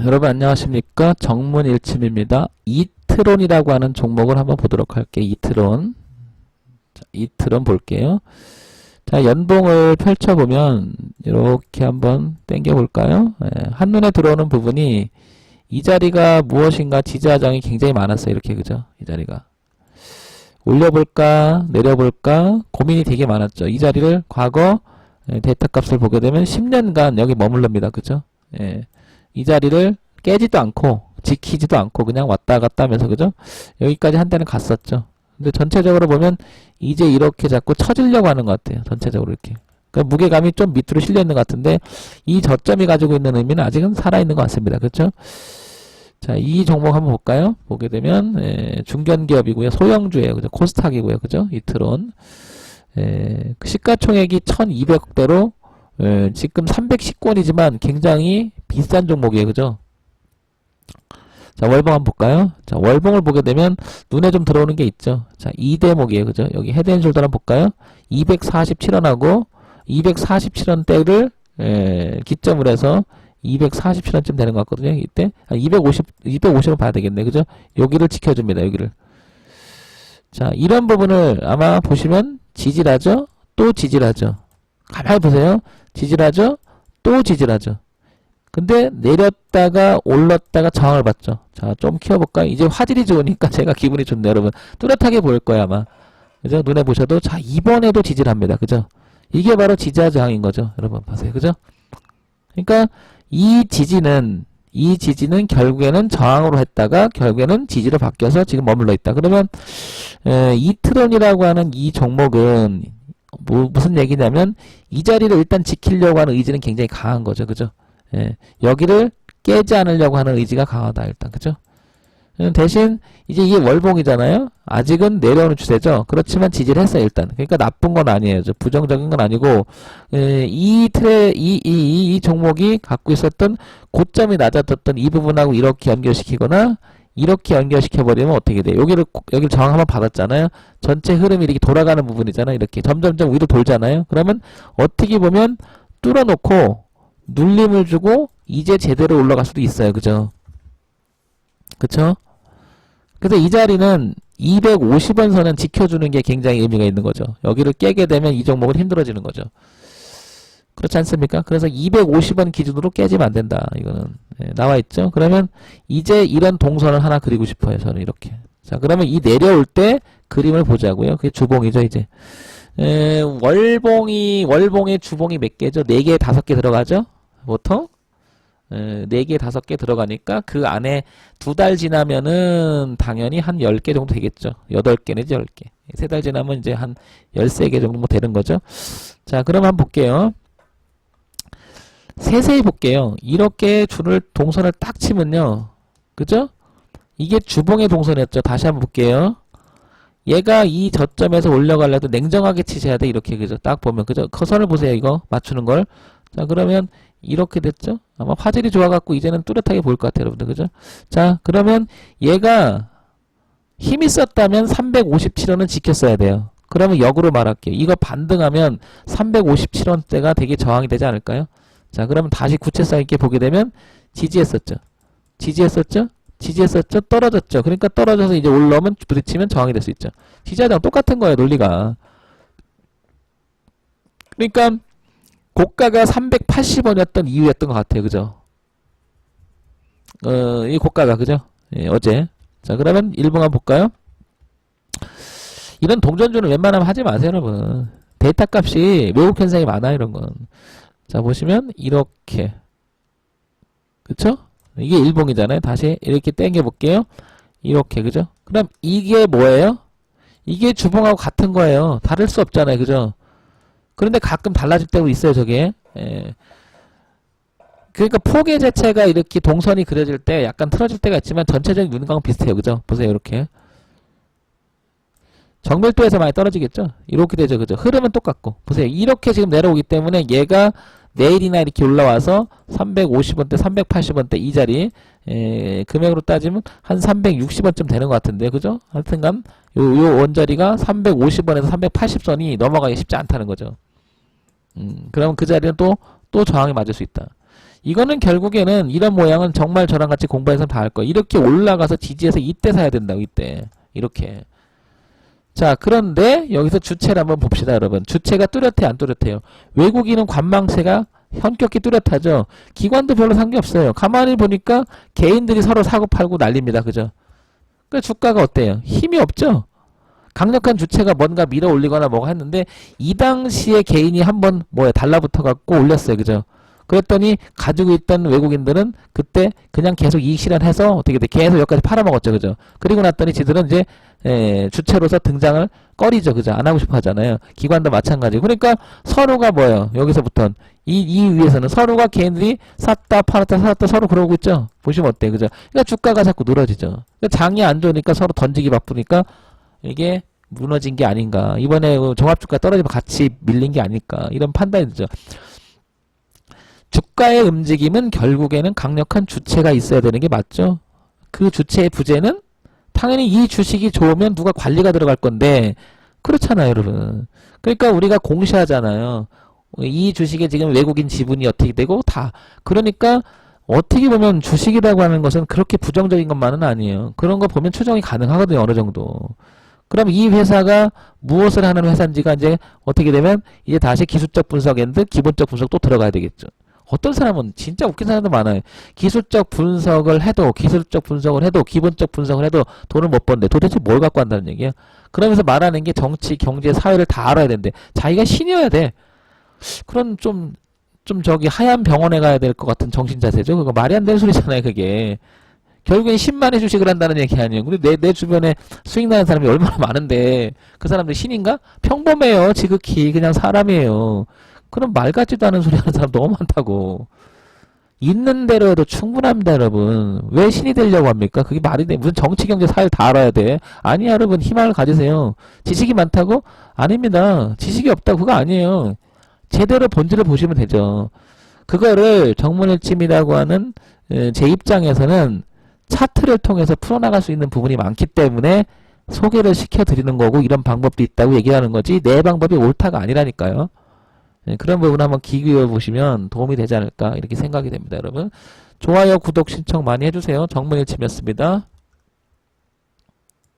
여러분 안녕하십니까? 정문일침입니다. 이트론이라고 하는 종목을 한번 보도록 할게요. 이트론. 자, 이트론 볼게요. 자, 연봉을 펼쳐보면 이렇게 한번 당겨 볼까요? 한눈에 들어오는 부분이 이 자리가 무엇인가 지지하장이 굉장히 많았어요. 이렇게, 그죠? 이 자리가. 올려볼까? 내려볼까? 고민이 되게 많았죠. 이 자리를 과거 데이터 값을 보게 되면 10년간 여기 머물릅니다. 그죠? 이 자리를 깨지도 않고 지키지도 않고 그냥 왔다 갔다 하면서, 그죠? 여기까지 한때는 갔었죠. 근데 전체적으로 보면 이제 이렇게 자꾸 처지려고 하는 것 같아요. 전체적으로 이렇게. 그러니까 무게감이 좀 밑으로 실려 있는 것 같은데 이 저점이 가지고 있는 의미는 아직은 살아있는 것 같습니다. 그렇죠? 자, 이 종목 한번 볼까요? 보게 되면 중견기업이고요. 소형주예요. 그죠? 코스닥이고요. 그죠? 이트론. 시가총액이 1200억대로 지금 310권이지만 굉장히 비싼 종목이에요. 그죠? 자, 월봉 한번 볼까요? 자, 월봉을 보게 되면 눈에 좀 들어오는 게 있죠. 자, 이 대목이에요. 그죠? 여기 헤드앤숄더 한번 볼까요? 247원하고 247원대를 기점으로 해서 247원쯤 되는 것 같거든요. 이때 250원 봐야 되겠네. 그죠? 여기를 지켜줍니다. 여기를. 자, 이런 부분을 아마 보시면 지지하죠? 또 지지하죠? 가만히 보세요. 지지하죠? 또 지지하죠? 근데 내렸다가 올랐다가 저항을 받죠. 자, 좀 키워볼까요? 이제 화질이 좋으니까 제가 기분이 좋네요. 여러분. 뚜렷하게 보일 거예요, 아마. 그죠? 눈에 보셔도. 자, 이번에도 지지를 합니다. 그죠? 이게 바로 지지와 저항인 거죠. 여러분, 보세요. 그죠? 그러니까 이 지지는 결국에는 저항으로 했다가 결국에는 지지로 바뀌어서 지금 머물러 있다. 그러면 이트론이라고 하는 이 종목은 무슨 얘기냐면 이 자리를 일단 지키려고 하는 의지는 굉장히 강한 거죠. 그죠? 여기를 깨지 않으려고 하는 의지가 강하다. 일단. 그죠? 대신 이제 이게 월봉이잖아요. 아직은 내려오는 추세죠. 그렇지만 지지를 했어요. 일단. 그러니까 나쁜 건 아니에요. 부정적인 건 아니고 이 종목이 갖고 있었던 고점이 낮았던 이 부분하고 이렇게 연결시키거나 이렇게 연결시켜버리면 어떻게 돼요? 여기를 저항 한번 받았잖아요. 전체 흐름이 이렇게 돌아가는 부분이잖아요. 이렇게 점점점 위로 돌잖아요. 그러면 어떻게 보면 뚫어놓고 눌림을 주고 이제 제대로 올라갈 수도 있어요. 그죠? 그쵸? 그래서 이 자리는 250원 선은 지켜주는 게 굉장히 의미가 있는 거죠. 여기를 깨게 되면 이 종목은 힘들어지는 거죠. 그렇지 않습니까? 그래서 250원 기준으로 깨지면 안 된다. 이거는 나와 있죠. 그러면 이제 이런 동선을 하나 그리고 싶어요. 저는 이렇게. 자, 그러면 이 내려올 때 그림을 보자고요. 그게 주봉이죠, 이제. 월봉의 주봉이 몇 개죠? 4개, 5개 들어가죠? 보통? 4개, 5개 들어가니까 그 안에 2달 지나면은 당연히 한 10개 정도 되겠죠. 8개 내지 10개. 3달 지나면 이제 한 13개 정도 뭐 되는 거죠. 자, 그럼 한번 볼게요. 세세히 볼게요. 이렇게 줄을 동선을 딱 치면요. 그죠? 이게 주봉의 동선이었죠. 다시 한번 볼게요. 얘가 이 저점에서 올려가려도 냉정하게 치셔야 돼. 이렇게. 그죠? 딱 보면. 그죠? 커선을 보세요. 이거. 맞추는 걸. 자, 그러면 이렇게 됐죠? 아마 화질이 좋아갖고 이제는 뚜렷하게 보일 것 같아요. 여러분들. 그죠? 자, 그러면 얘가 힘이 썼다면 357원은 지켰어야 돼요. 그러면 역으로 말할게요. 이거 반등하면 357원대가 되게 저항이 되지 않을까요? 자, 그러면 다시 구체성 있게 보게 되면 지지했었죠. 지지했었죠? 지지했었죠? 떨어졌죠. 그러니까 떨어져서 이제 올라오면 부딪히면 저항이 될 수 있죠. 지지하자랑 똑같은 거예요. 논리가. 그러니까 고가가 380원이었던 이유였던 것 같아요. 그죠? 이 고가가, 그죠? 어제. 자, 그러면 일봉 한번 볼까요? 이런 동전주는 웬만하면 하지 마세요, 여러분. 데이터 값이 왜곡 현상이 많아요, 이런 건. 자, 보시면 이렇게. 그쵸? 이게 일봉이잖아요. 다시 이렇게 당겨 볼게요. 이렇게. 그죠? 그럼 이게 뭐예요? 이게 주봉하고 같은 거예요. 다를 수 없잖아요. 그죠? 그런데 가끔 달라질 때도 있어요, 저게. 그러니까 폭의 자체가 이렇게 동선이 그려질 때 약간 틀어질 때가 있지만 전체적인 윤곽은 비슷해요. 그죠? 보세요, 이렇게. 정밀도에서 많이 떨어지겠죠? 이렇게 되죠. 그죠? 흐름은 똑같고. 보세요. 이렇게 지금 내려오기 때문에 얘가 내일이나 이렇게 올라와서 350원대, 380원대 이 자리, 금액으로 따지면 한 360원쯤 되는 것 같은데, 그죠? 하여튼간, 요 원자리가 350원에서 380선이 넘어가기 쉽지 않다는 거죠. 그러면 그 자리는 또 저항이 맞을 수 있다. 이거는 결국에는 이런 모양은 정말 저랑 같이 공부해서 다 할 거예요. 이렇게 올라가서 지지해서 이때 사야 된다고, 이때. 이렇게. 자, 그런데 여기서 주체를 한번 봅시다, 여러분. 주체가 뚜렷해, 안 뚜렷해요? 외국인은 관망세가 현격히 뚜렷하죠. 기관도 별로 상관없어요. 가만히 보니까 개인들이 서로 사고 팔고 난립니다. 그죠? 그 주가가 어때요? 힘이 없죠? 강력한 주체가 뭔가 밀어 올리거나 뭐가 했는데 이 당시에 개인이 한번 달라붙어 갖고 올렸어요. 그죠? 그랬더니 가지고 있던 외국인들은 그때 그냥 계속 이익 실현해서 어떻게 돼? 계속 여기까지 팔아먹었죠. 그죠? 그리고 났더니 지들은 이제 주체로서 등장을 꺼리죠. 그죠? 안 하고 싶어 하잖아요. 기관도 마찬가지고. 그러니까 서로가 뭐예요? 여기서부터 이 위에서는 서로가 개인들이 샀다 팔았다 샀다 서로 그러고 있죠. 보시면 어때요? 그죠? 그러니까 주가가 자꾸 늘어지죠. 그러니까 장이 안 좋으니까 서로 던지기 바쁘니까 이게 무너진 게 아닌가. 이번에 종합주가 떨어지면 같이 밀린 게 아닐까. 이런 판단이 들죠. 주가의 움직임은 결국에는 강력한 주체가 있어야 되는 게 맞죠. 그 주체의 부재는 당연히 이 주식이 좋으면 누가 관리가 들어갈 건데 그렇잖아요, 여러분. 그러니까 우리가 공시하잖아요. 이 주식에 지금 외국인 지분이 어떻게 되고 다. 그러니까 어떻게 보면 주식이라고 하는 것은 그렇게 부정적인 것만은 아니에요. 그런 거 보면 추정이 가능하거든요, 어느 정도. 그럼 이 회사가 무엇을 하는 회사인지가 이제 어떻게 되면 이제 다시 기술적 분석인데 기본적 분석 또 들어가야 되겠죠. 어떤 사람은 진짜 웃긴 사람도 많아요. 기술적 분석을 해도 기본적 분석을 해도 돈을 못 번대. 도대체 뭘 갖고 한다는 얘기야? 그러면서 말하는 게 정치, 경제, 사회를 다 알아야 되는데 자기가 신이어야 돼. 그런 좀 저기 하얀 병원에 가야 될 것 같은 정신 자세죠. 그거 말이 안 되는 소리잖아요, 그게. 결국엔 10만의 주식을 한다는 얘기 아니에요. 근데 내 주변에 수익 나는 사람이 얼마나 많은데 그 사람들 신인가? 평범해요. 지극히 그냥 사람이에요. 그럼 말 같지도 않은 소리 하는 사람 너무 많다고. 있는 대로 해도 충분합니다, 여러분. 왜 신이 되려고 합니까? 그게 말이 돼. 무슨 정치, 경제, 사회를 다 알아야 돼. 아니야, 여러분. 희망을 가지세요. 지식이 많다고? 아닙니다. 지식이 없다고 그거 아니에요. 제대로 본질을 보시면 되죠. 그거를 정문일침이라고 하는 제 입장에서는 차트를 통해서 풀어나갈 수 있는 부분이 많기 때문에 소개를 시켜드리는 거고 이런 방법도 있다고 얘기하는 거지 내 방법이 옳다가 아니라니까요. 그런 부분 한번 기기해 보시면 도움이 되지 않을까 이렇게 생각이 됩니다. 여러분 좋아요 구독 신청 많이 해주세요. 정문일침이었습니다.